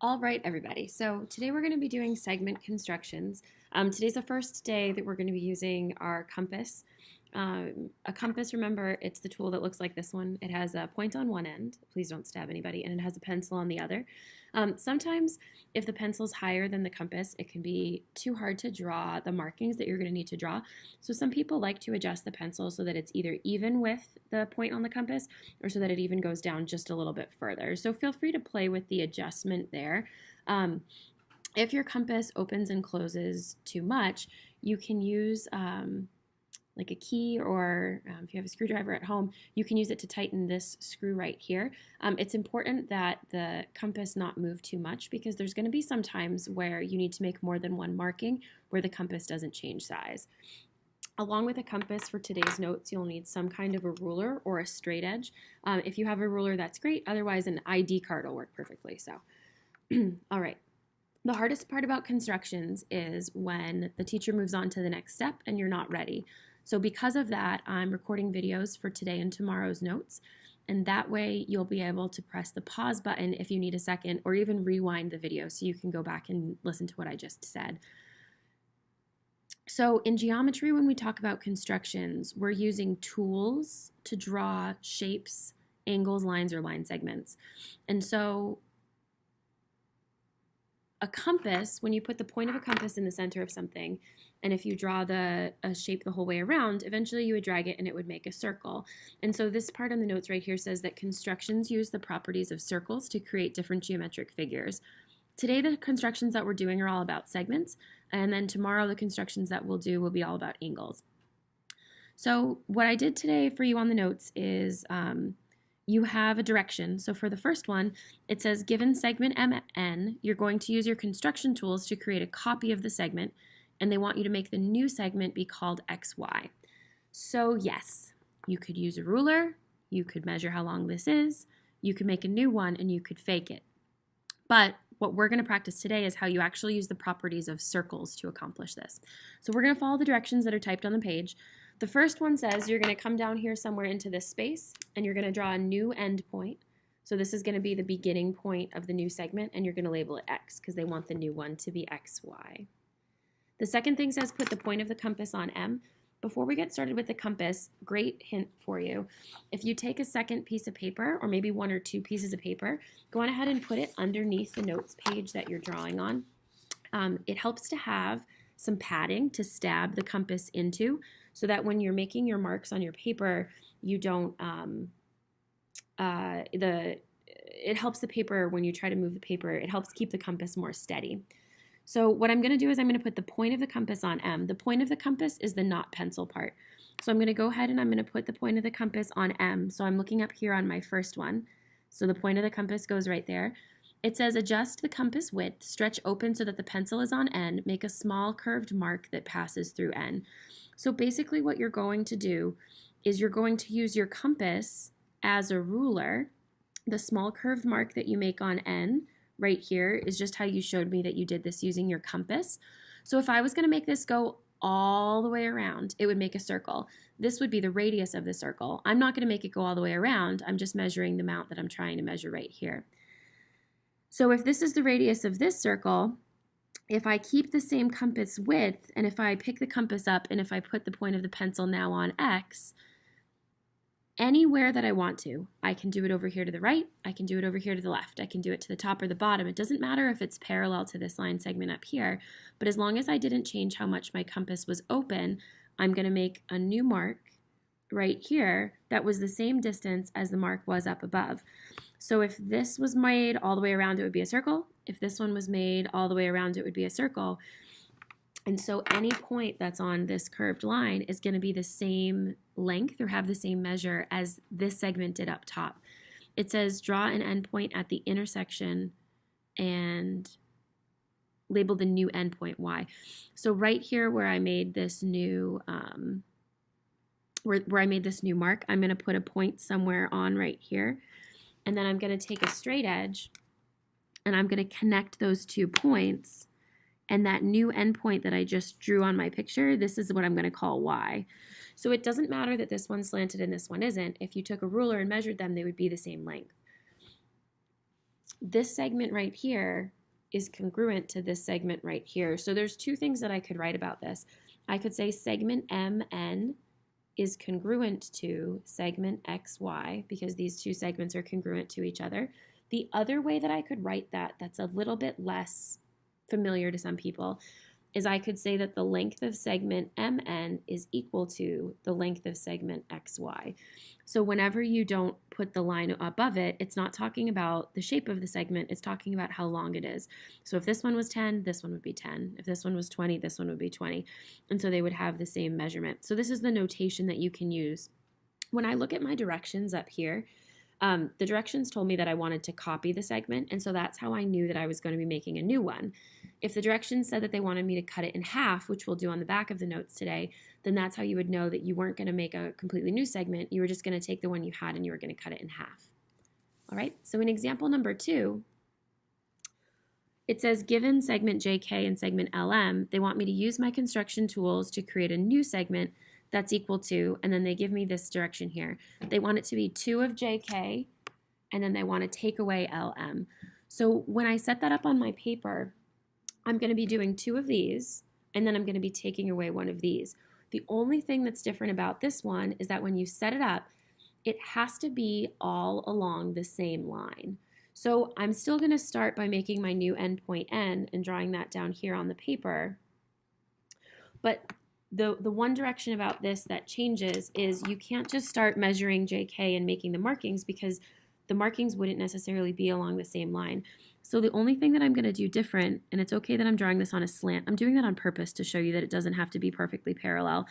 All right, everybody. So today we're going to be doing segment constructions. Today's the first day that we're going to be using our compass. A compass, remember, it's the tool that looks like this one. It has a point on one end. Please don't stab anybody. And it has a pencil on the other. Sometimes if the pencil's higher than the compass, it can be too hard to draw the markings that you're going to need to draw. So some people like to adjust the pencil so that it's either even with the point on the compass or so that it even goes down just a little bit further. So feel free to play with the adjustment there. If your compass opens and closes too much, you can use like a key, or if you have a screwdriver at home, you can use it to tighten this screw right here. It's important that the compass not move too much because there's going to be some times where you need to make more than one marking where the compass doesn't change size. Along with a compass for today's notes, you'll need some kind of a ruler or a straight edge. If you have a ruler, that's great. Otherwise, an ID card will work perfectly. So, all right. The hardest part about constructions is when the teacher moves on to the next step and you're not ready. So because of that, I'm recording videos for today and tomorrow's notes. And that way you'll be able to press the pause button if you need a second, or even rewind the video so you can go back and listen to what I just said. So in geometry, when we talk about constructions, we're using tools to draw shapes, angles, lines, or line segments. And so a compass, when you put the point of a compass in the center of something, and if you draw a shape the whole way around, eventually you would drag it and it would make a circle. And so this part on the notes right here says that constructions use the properties of circles to create different geometric figures. Today the constructions that we're doing are all about segments, and then tomorrow the constructions that we'll do will be all about angles. So what I did today for you on the notes is you have a direction. So for the first one, it says given segment MN, you're going to use your construction tools to create a copy of the segment, and they want you to make the new segment be called XY. So yes, you could use a ruler, you could measure how long this is, you could make a new one, and you could fake it. But what we're going to practice today is how you actually use the properties of circles to accomplish this. So we're going to follow the directions that are typed on the page. The first one says you're going to come down here somewhere into this space, and you're going to draw a new endpoint. So this is going to be the beginning point of the new segment, and you're going to label it X because they want the new one to be XY. The second thing says put the point of the compass on M. Before we get started with the compass, great hint for you. If you take a second piece of paper, or maybe one or two pieces of paper, go on ahead and put it underneath the notes page that you're drawing on. It helps to have some padding to stab the compass into so that when you're making your marks on your paper, you don't, it helps the paper when you try to move the paper, it helps keep the compass more steady. So what I'm going to do is I'm going to put the point of the compass on M. The point of the compass is the not pencil part. So I'm going to go ahead and I'm going to put the point of the compass on M. So I'm looking up here on my first one. So the point of the compass goes right there. It says adjust the compass width, stretch open so that the pencil is on N, make a small curved mark that passes through N. So basically what you're going to do is you're going to use your compass as a ruler. The small curved mark that you make on N right here is just how you showed me that you did this using your compass. So if I was going to make this go all the way around, it would make a circle. This would be the radius of the circle. I'm not going to make it go all the way around. I'm just measuring the amount that I'm trying to measure right here. So if this is the radius of this circle, if I keep the same compass width, and if I pick the compass up, and if I put the point of the pencil now on X, anywhere that I want to, I can do it over here to the right, I can do it over here to the left, I can do it to the top or the bottom. It doesn't matter if it's parallel to this line segment up here, but as long as I didn't change how much my compass was open, I'm going to make a new mark right here that was the same distance as the mark was up above. So if this was made all the way around, it would be a circle. If this one was made all the way around, it would be a circle. And so any point that's on this curved line is going to be the same length or have the same measure as this segment did up top. It says draw an endpoint at the intersection and label the new endpoint Y. So right here where I made this new where I made this new mark, I'm going to put a point somewhere on right here, and then I'm going to take a straight edge and I'm going to connect those 2 points. And that new endpoint that I just drew on my picture, this is what I'm going to call Y. So it doesn't matter that this one's slanted and this one isn't. If you took a ruler and measured them, they would be the same length. this segment right here is congruent to this segment right here. So there's two things that I could write about this. I could say segment MN is congruent to segment XY because these two segments are congruent to each other. The other way that I could write that, that's a little bit less familiar to some people, is I could say that the length of segment MN is equal to the length of segment XY. So whenever you don't put the line above it, it's not talking about the shape of the segment, it's talking about how long it is. So if this one was 10, this one would be 10. If this one was 20, this one would be 20. And so they would have the same measurement. So this is the notation that you can use. When I look at my directions up here, the directions told me that I wanted to copy the segment, and so that's how I knew that I was going to be making a new one. If the directions said that they wanted me to cut it in half, which we'll do on the back of the notes today, then that's how you would know that you weren't going to make a completely new segment. You were just going to take the one you had and you were going to cut it in half. All right, so in example number 2, it says, given segment JK and segment LM, they want me to use my construction tools to create a new segment that's equal to, and then they give me this direction here. They want it to be 2 of JK, and then they want to take away LM. So when I set that up on my paper, I'm going to be doing 2 of these, and then I'm going to be taking away 1 of these. The only thing that's different about this one is that when you set it up, it has to be all along the same line. So I'm still going to start by making my new endpoint N and drawing that down here on the paper. But the one direction about this that changes is you can't just start measuring JK and making the markings because the markings wouldn't necessarily be along the same line. So the only thing that I'm going to do different, and it's okay that I'm drawing this on a slant, I'm doing that on purpose to show you that it doesn't have to be perfectly parallel,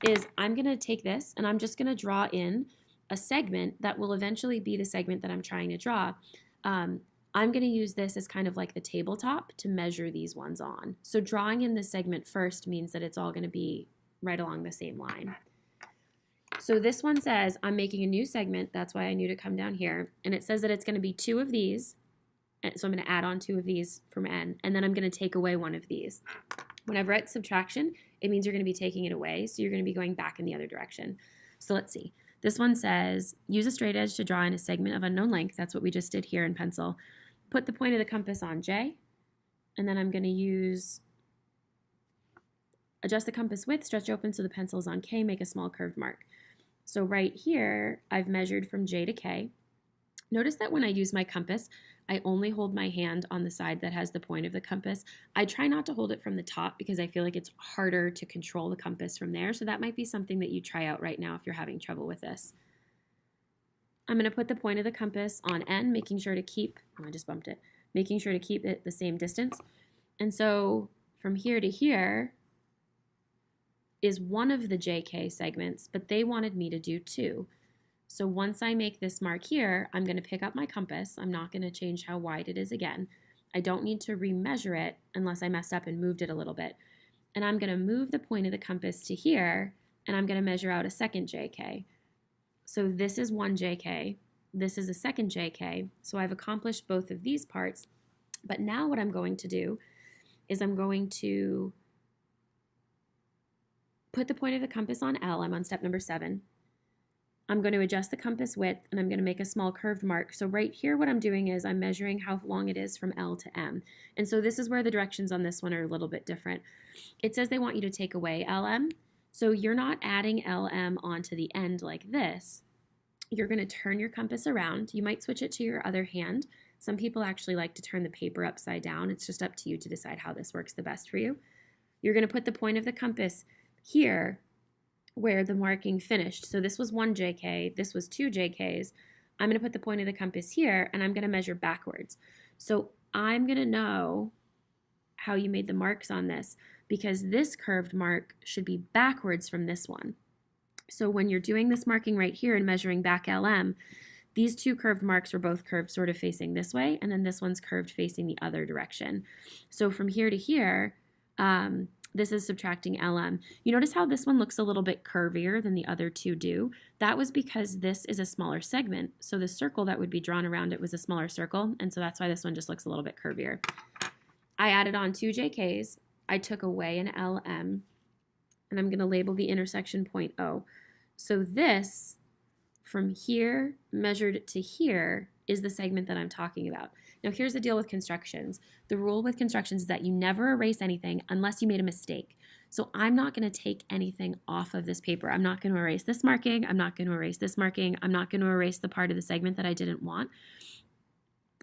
is I'm going to take this and I'm just going to draw in a segment that will eventually be the segment that I'm trying to draw. I'm going to use this as kind of like the tabletop to measure these ones on. So drawing in this segment first means that it's all going to be right along the same line. So this one says I'm making a new segment. That's why I knew to come down here. And it says that it's going to be 2 of these. So I'm going to add on 2 of these from N. And then I'm going to take away 1 of these. Whenever it's subtraction, it means you're going to be taking it away. So you're going to be going back in the other direction. So let's see. This one says, use a straight edge to draw in a segment of unknown length. That's what we just did here in pencil. Put the point of the compass on J. And then I'm going to adjust the compass width, stretch open so the pencil is on K, make a small curved mark. So right here, I've measured from J to K. Notice that when I use my compass, I only hold my hand on the side that has the point of the compass. I try not to hold it from the top because I feel like it's harder to control the compass from there. So that might be something that you try out right now if you're having trouble with this. I'm going to put the point of the compass on N, making sure to keep, oh, I just bumped it, making sure to keep it the same distance. And so from here to here is one of the JK segments, but they wanted me to do 2. So once I make this mark here, I'm going to pick up my compass. I'm not going to change how wide it is again. I don't need to remeasure it unless I messed up and moved it a little bit. And I'm going to move the point of the compass to here, and I'm going to measure out a second JK. So this is 1 JK. This is a second JK. So I've accomplished both of these parts. But now what I'm going to do is I'm going to put the point of the compass on L. I'm on step number 7. I'm going to adjust the compass width, and I'm going to make a small curved mark. So right here what I'm doing is I'm measuring how long it is from L to M. And so this is where the directions on this one are a little bit different. It says they want you to take away LM. So you're not adding LM onto the end like this. You're going to turn your compass around. You might switch it to your other hand. Some people actually like to turn the paper upside down. It's just up to you to decide how this works the best for you. You're going to put the point of the compass here where the marking finished. So this was 1 JK, this was 2 JKs. I'm going to put the point of the compass here, and I'm going to measure backwards. So I'm going to know how you made the marks on this because this curved mark should be backwards from this one. So when you're doing this marking right here and measuring back LM, these 2 curved marks were both curved sort of facing this way, and then this one's curved facing the other direction. So from here to here, this is subtracting LM. You notice how this one looks a little bit curvier than the other 2 do? That was because this is a smaller segment, so the circle that would be drawn around it was a smaller circle, and so that's why this one just looks a little bit curvier. I added on 2 JKs, I took away an LM, and I'm going to label the intersection point O. So this, from here measured to here, is the segment that I'm talking about. Now here's the deal with constructions. The rule with constructions is that you never erase anything unless you made a mistake. So I'm not going to take anything off of this paper. I'm not going to erase this marking. I'm not going to erase this marking. I'm not going to erase the part of the segment that I didn't want,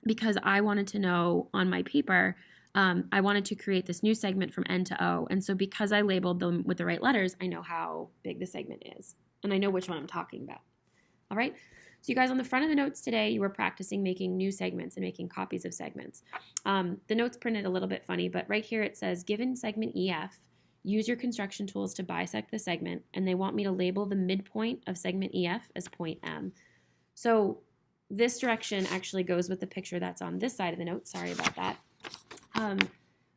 because I wanted to know on my paper, I wanted to create this new segment from N to O. And so because I labeled them with the right letters, I know how big the segment is. And I know which one I'm talking about. All right? So you guys, on the front of the notes today, you were practicing making new segments and making copies of segments. The notes printed a little bit funny, but right here it says, given segment EF, use your construction tools to bisect the segment, and they want me to label the midpoint of segment EF as point M. So this direction actually goes with the picture that's on this side of the note. Sorry about that.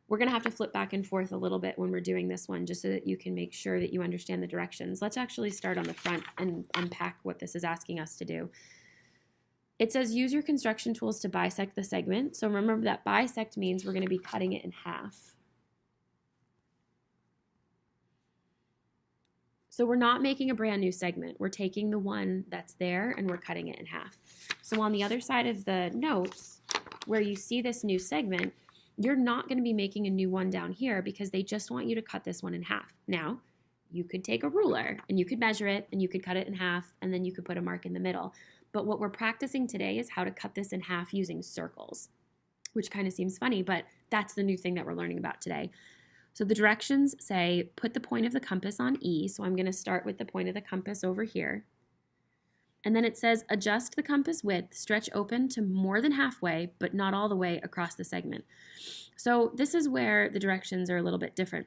We're going to have to flip back and forth a little bit when we're doing this one, just so that you can make sure that you understand the directions. Let's actually start on the front and unpack what this is asking us to do. It says use your construction tools to bisect the segment. So remember that bisect means we're going to be cutting it in half. So we're not making a brand new segment. We're taking the one that's there and we're cutting it in half. So on the other side of the notes, where you see this new segment, you're not going to be making a new one down here because they just want you to cut this one in half. Now, you could take a ruler and you could measure it and you could cut it in half and then you could put a mark in the middle. But what we're practicing today is how to cut this in half using circles, which kind of seems funny, but that's the new thing that we're learning about today. So the directions say put the point of the compass on E. So I'm going to start with the point of the compass over here. And then it says adjust the compass width, stretch open to more than halfway, but not all the way across the segment. So this is where the directions are a little bit different.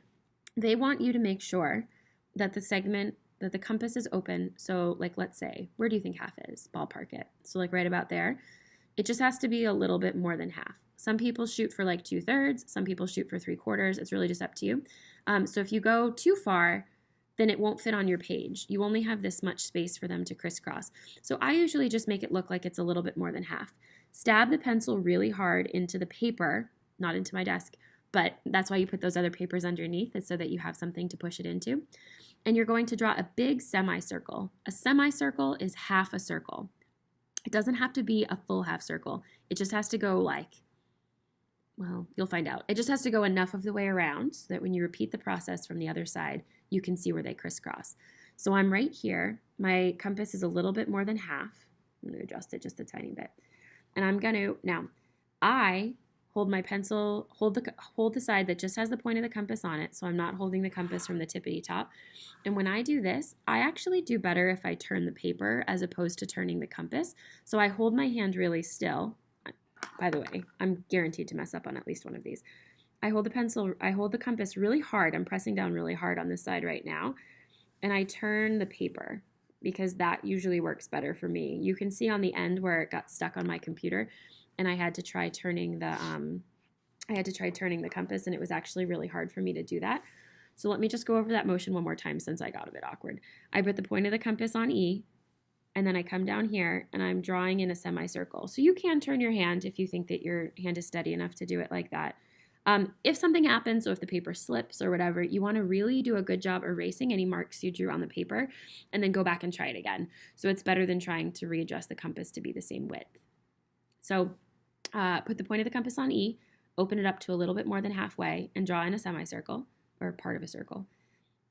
They want you to make sure that the segment, that the compass is open. So like, let's say, where do you think half is? Ballpark it. So like right about there. It just has to be a little bit more than half. Some people shoot for like 2/3. Some people shoot for 3/4. It's really just up to you. So if you go too far, then it won't fit on your page. You only have this much space for them to crisscross. So I usually just make it look like it's a little bit more than half. Stab the pencil really hard into the paper, not into my desk, but that's why you put those other papers underneath, is so that you have something to push it into. And you're going to draw a big semicircle. A semicircle is half a circle. It doesn't have to be a full half circle. It just has to go like, well, you'll find out. It just has to go enough of the way around so that when you repeat the process from the other side, you can see where they crisscross. So I'm right here. My compass is a little bit more than half. I'm going to adjust it just a tiny bit. And I'm going to, now, I hold my pencil, hold the side that just has the point of the compass on it, so I'm not holding the compass from the tippity top. And when I do this, I actually do better if I turn the paper as opposed to turning the compass. So I hold my hand really still. By the way, I'm guaranteed to mess up on at least one of these. I hold the compass really hard. I'm pressing down really hard on this side right now. And I turn the paper because that usually works better for me. You can see on the end where it got stuck on my computer, and I had to try turning the compass, and it was actually really hard for me to do that. So let me just go over that motion one more time since I got a bit awkward. I put the point of the compass on E, and then I come down here and I'm drawing in a semicircle. So you can turn your hand if you think that your hand is steady enough to do it like that. If something happens, so if the paper slips or whatever, you want to really do a good job erasing any marks you drew on the paper and then go back and try it again. So it's better than trying to readjust the compass to be the same width. So put the point of the compass on E, open it up to a little bit more than halfway, and draw in a semicircle, or part of a circle.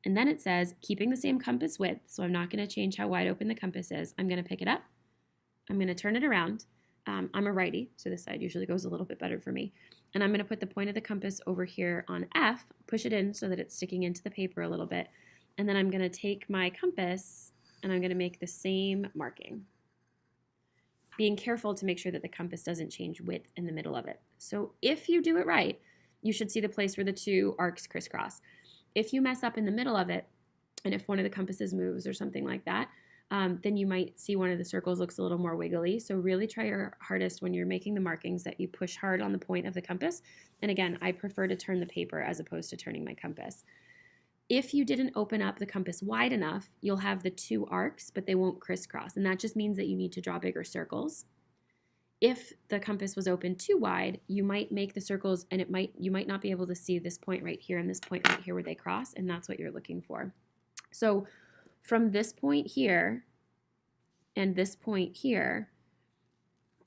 And then it says, keeping the same compass width, so I'm not going to change how wide open the compass is. I'm going to pick it up. I'm going to turn it around. I'm a righty, so this side usually goes a little bit better for me. And I'm going to put the point of the compass over here on F, push it in so that it's sticking into the paper a little bit. And then I'm going to take my compass and I'm going to make the same marking, being careful to make sure that the compass doesn't change width in the middle of it. So if you do it right, you should see the place where the two arcs crisscross. If you mess up in the middle of it, and if one of the compasses moves or something like that, then you might see one of the circles looks a little more wiggly. So really try your hardest when you're making the markings that you push hard on the point of the compass. And again, I prefer to turn the paper as opposed to turning my compass. If you didn't open up the compass wide enough, you'll have the two arcs, but they won't crisscross. And that just means that you need to draw bigger circles. If the compass was open too wide, you might make the circles and you might not be able to see this point right here and this point right here where they cross, and that's what you're looking for. So from this point here and this point here,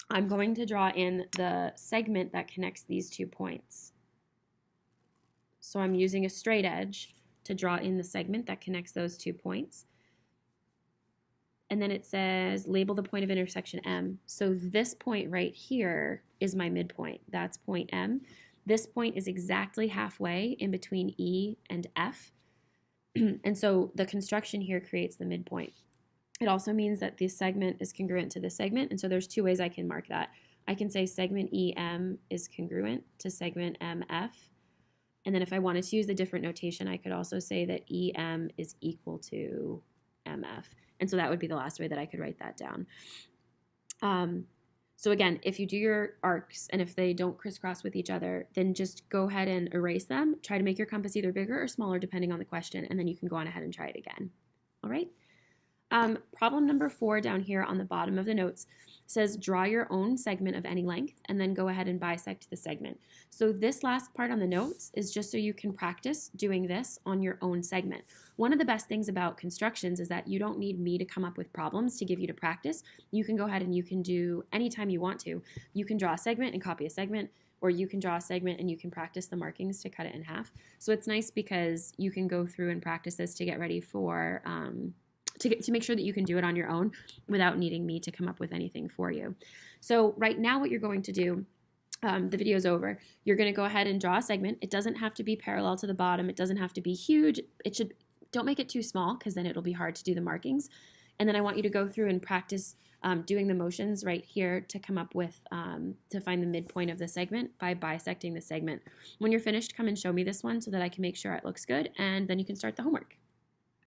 I'm going to draw in the segment that connects these 2 points. So I'm using a straight edge to draw in the segment that connects those 2 points. And then it says label the point of intersection M. So this point right here is my midpoint. That's point M. This point is exactly halfway in between E and F. And so the construction here creates the midpoint. It also means that this segment is congruent to this segment. And so there's 2 ways I can mark that. I can say segment EM is congruent to segment MF. And then if I wanted to use a different notation, I could also say that EM is equal to MF. And so that would be the last way that I could write that down. So again, if you do your arcs and if they don't crisscross with each other, then just go ahead and erase them. Try to make your compass either bigger or smaller depending on the question, and then you can go on ahead and try it again. All right? Problem number 4 down here on the bottom of the notes says draw your own segment of any length and then go ahead and bisect the segment. So this last part on the notes is just so you can practice doing this on your own segment. One of the best things about constructions is that you don't need me to come up with problems to give you to practice. You can go ahead and you can do anytime you want to. You can draw a segment and copy a segment, or you can draw a segment and you can practice the markings to cut it in half. So it's nice because you can go through and practice this to get ready for to make sure that you can do it on your own without needing me to come up with anything for you. So right now what you're going to do, the video is over, you're going to go ahead and draw a segment. It doesn't have to be parallel to the bottom. It doesn't have to be huge. Don't make it too small because then it'll be hard to do the markings. And then I want you to go through and practice doing the motions right here to come up with, to find the midpoint of the segment by bisecting the segment. When you're finished, come and show me this one so that I can make sure it looks good, and then you can start the homework.